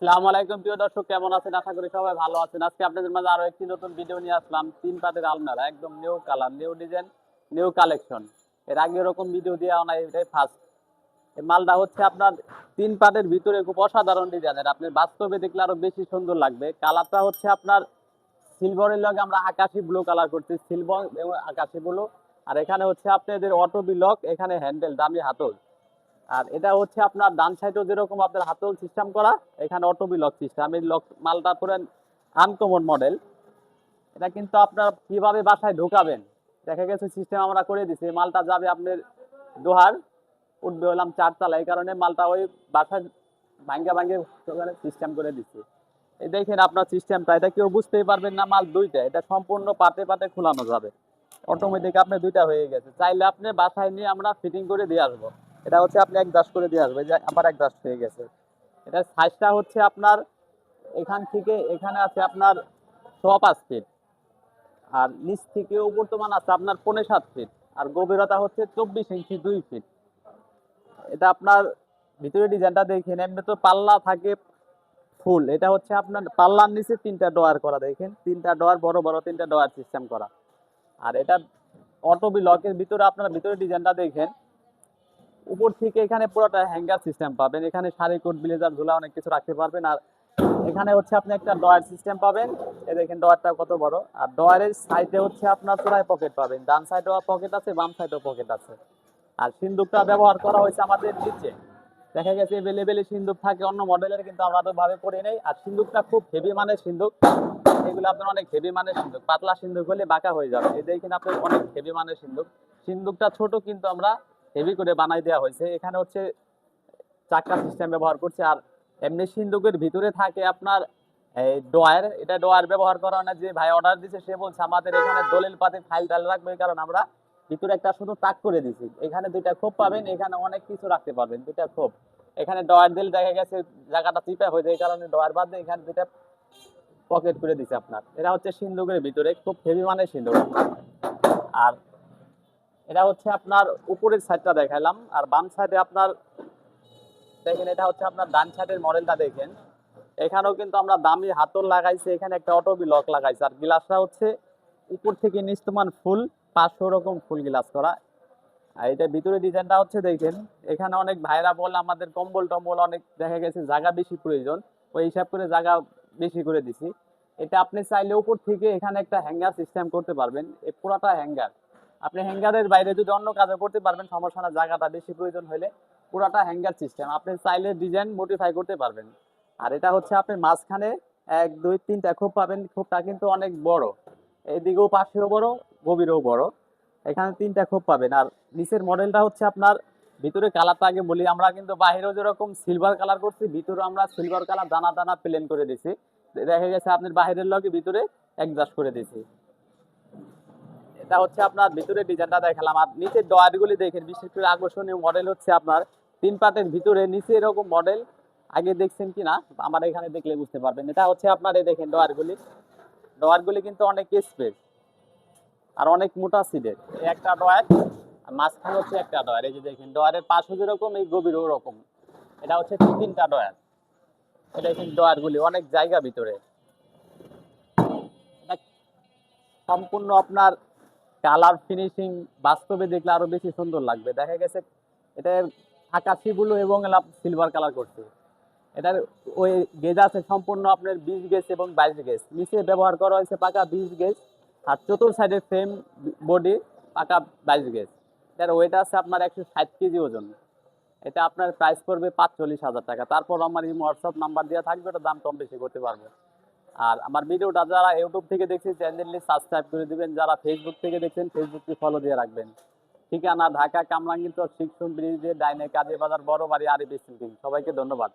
আসসালামু আলাইকুম প্রিয় দর্শক, কেমন আছেন? আশা করি সবাই ভালো আছেন। আজকে আপনাদের মাঝে আরো একটি নতুন ভিডিও নিয়ে আসলাম। ৩ পাতের আলমারা, একদম new colour, new design, new collection. এর আগে এরকম ভিডিও দেওয়া নাই, এটাই ফার্স্ট। এই মালটা হচ্ছে আপনার 3 পাতের ভিতরে খুব অসাধারণ ডিজাইনের। আপনি বাস্তবে দেখলে আরো বেশি সুন্দর লাগবে। কালারটা হচ্ছে আপনার সিলভারের লগে আমরা আকাশি ব্লু কালার করছি, সিলভার এবং আকাশি ব্লু। আর এখানে হচ্ছে আপনাদের অটো বিলক, এখানে হ্যান্ডেল, দামি হাতল। আর এটা হচ্ছে আপনার ডান সাইডেও যেরকম আপনার হাতল সিস্টেম করা, এখানে অটো লক সিস্টেম। এই লক মালটা পুরো আনকমন মডেল। এটা কিন্তু আপনার কিভাবে বাসায় ঢোকাবেন, দেখা গেছে সিস্টেম আমরা করে দিছি। এই মালটা যাবে আপনার দোহার, উঠবে হলাম 4 তলা। এই কারণে মালটা ওই বাসায় ভাঙ্গা ভাঙ্গে সিস্টেম করে দিচ্ছি। এই দেখেন আপনার সিস্টেমটা, এটা কেউ বুঝতেই পারবেন না। মাল দুইটা, এটা সম্পূর্ণ পাতে পাতে খোলানো যাবে। অটোমেটিক আপনি দুইটা হয়ে গেছে, চাইলে আপনি বাসায় নিয়ে আমরা ফিটিং করে দিয়ে আসবো। এটা হচ্ছে আপনি এক দাস করে দিয়ে আসবে, যে আবার এক দাস হয়ে গেছে। এটা সাইজটা হচ্ছে আপনার এখান থেকে এখানে আছে আপনার 5.5 ফিট, আর নিচ থেকে উপর তোমান আছে আপনার 5.5 ফিট, আর গভীরতা হচ্ছে 24 ইঞ্চি 2 ফিট। এটা আপনার ভিতরে ডিজাইনটা দেখেন, এমনি তো পাল্লা থাকে ফুল, এটা হচ্ছে আপনার পাল্লার নিচে 3টা ডয়ার করা, দেখেন 3টা ডয়ার, বড় বড় 3টা ডয়ার সিস্টেম করা। আর এটা অটো লকের ভিতরে আপনারা ভিতরে ডিজাইনটা দেখেন, উপর থেকে এখানে পুরোটা হ্যাঙ্গার সিস্টেম পাবেন। এখানে শাড়ি কোট ব্লেজার ঝোলা অনেক কিছু রাখতে পারবেন। আর এখানে হচ্ছে আপনি একটা ডয়ার সিস্টেম পাবেন, এই দেখেন ডয়ারটা কত বড়। আর ডয়ারের সাইডে হচ্ছে আপনার চড়াই পকেট পাবেন, ডান সাইডেও পকেট আছে, বাম সাইডেও পকেট আছে। আর সিন্দুকটা ব্যবহার করা হয়েছে আমাদের নিচে। দেখা গেছে এভেলেবেল সিন্দুক থাকে অন্য মডেলের, কিন্তু আমরা তো ভাবে করে নেই। আর সিন্দুকটা খুব হেভি মানের সিন্দুক, এগুলো আপনার অনেক হেভি মানের সিন্দুক। পাতলা সিন্দুক হলে বাঁকা হয়ে যাবে, এই দেখেন আপনার অনেক হেভি মানের সিন্দুক। সিন্দুকটা ছোট কিন্তু আমরা হেভি করে বানাই দেওয়া হয়েছে। এখানে হচ্ছে চাকা সিস্টেম ব্যবহার করছে। আর এমনি সিন্দুকের ভিতরে থাকে আপনার এই ডয়ার, এটা ডয়ার ব্যবহার করা না। যে ভাই অর্ডার দিছে সে বলছে আমাদের এখানে দলিল পাতি ফাইল টাইল রাখবে, কারণ আমরা ভিতরে একটা শুধু তাক করে দিছি। এখানে দুইটা খোপ পাবেন, এখানে অনেক কিছু রাখতে পারবেন, দুইটা খোপ। এখানে ডয়ার দিলে দেখা গেছে জায়গাটা চিপা হয়ে যায়, এই কারণে ডয়ার বাদ দিয়ে এখানে দুইটা পকেট করে দিছে আপনার। এটা হচ্ছে সিন্দুকের ভিতরে খুব হেভি মানের সিন্দুক। আর এটা হচ্ছে আপনার উপরের সাইডটা দেখাইলাম। আর বাম সাইডে আপনার দেখেন, এটা হচ্ছে আপনার ডান সাইডের মডেলটা দেখেন। এখানেও কিন্তু আমরা দামি হাতল লাগাইছি, এখানে একটা অটো লক লাগাইছি। আর গ্লাসটা হচ্ছে উপর থেকে নিচতমান ফুল 500 রকম ফুল গ্লাস করা। আর এটা ভিতরে ডিজাইনটা হচ্ছে দেখেন, এখানে অনেক ভাইরা বলে আমাদের কম্বল টম্বল অনেক দেখা গেছে জায়গা বেশি প্রয়োজন, ওই হিসাব করে জায়গা বেশি করে দিছি। এটা আপনি চাইলে উপর থেকে এখানে একটা হ্যাঙ্গার সিস্টেম করতে পারবেন, এই পুরাটা হ্যাঙ্গার। আপনি হ্যাঙ্গারের বাইরে যদি অন্য কাজও করতে পারবেন, সমস্যা না, জায়গাটা বেশি প্রয়োজন হলে পুরাটা হ্যাঙ্গার সিস্টেম আপনি চাইলে ডিজাইন মডিফাই করতে পারবেন। আর এটা হচ্ছে আপনি মাঝখানে 1 2 3টা খোপ পাবেন, খোপটা কিন্তু অনেক বড়, এইদিকেও পাশেও বড়, গভীরেও বড়। এখানে 3টা খোপ পাবেন। আর নিচের মডেলটা হচ্ছে আপনার ভিতরে কালারটা আগে বলি, আমরা কিন্তু বাহিরেও যেরকম সিলভার কালার করছি, ভিতরে আমরা সিলভার কালার দানা দানা প্লেন করে দিছি। দেখা গেছে আপনার বাহিরের লগে ভিতরে অ্যাডজাস্ট করে দিছি। এটা হচ্ছে আপনার ভিতরে ডিজাইনটা দেখালাম। আর নিচের ডয়ারগুলি দেখেন, বিশেষ করে আকর্ষণীয় মডেল হচ্ছে আপনার 3 পাতের ভিতরে নিচে এরকম মডেল আগে দেখছেন কিনা, আমার এখানে দেখলে বুঝতে পারবেন। এটা হচ্ছে আপনার এই দেখেন ডয়ারগুলি, ডয়ারগুলি কিন্তু অনেক স্পেস আর অনেক মোটা সিডের। এই একটা ডয়ার, আর মাঝখানে হচ্ছে একটা ডয়ার। এই যে দেখেন ডয়ারের পাশও যেরকম, এই গভীর ওরকম। এটা হচ্ছে 3টা ডয়ার। এটা দেখেন ডয়ারগুলি অনেক জায়গা ভিতরে। এটা সম্পূর্ণ আপনার কালার ফিনিশিং বাস্তবে দেখলে আরো বেশি সুন্দর লাগবে। দেখা গেছে এটা আকাশি ব্লু এবং সিলভার কালার করছে। এটার ওই গেজ আছে সম্পূর্ণ আপনার 20 গেজ এবং 22 গেজ। নিচে ব্যবহার করা হয়েছে পাকা 20 গেজ, আর চতুর সাইডের ফ্রেম বডি পাকা 22 গেজ। এটার ওয়েট আছে আপনার 160 কেজি ওজন। এটা আপনার প্রাইস পড়বে 45,000 টাকা। তারপর আমার এই হোয়াটসঅ্যাপ নাম্বার দেওয়া থাকবে, ওটা দাম কম বেশি করতে পারবো। আর আমার ভিডিওটা যারা ইউটিউব থেকে দেখছেন চ্যানেলটি সাবস্ক্রাইব করে দিবেন, যারা ফেসবুক থেকে দেখছেন ফেসবুকটি ফলো দিয়ে রাখবেন। ঠিকানা ঢাকা কামরাঙ্গীরচর শিক্ষণ ব্রিজের ডাইনে, কাজী বাজার, বড় বাড়ি, আরিফ স্টিল। সবাইকে ধন্যবাদ।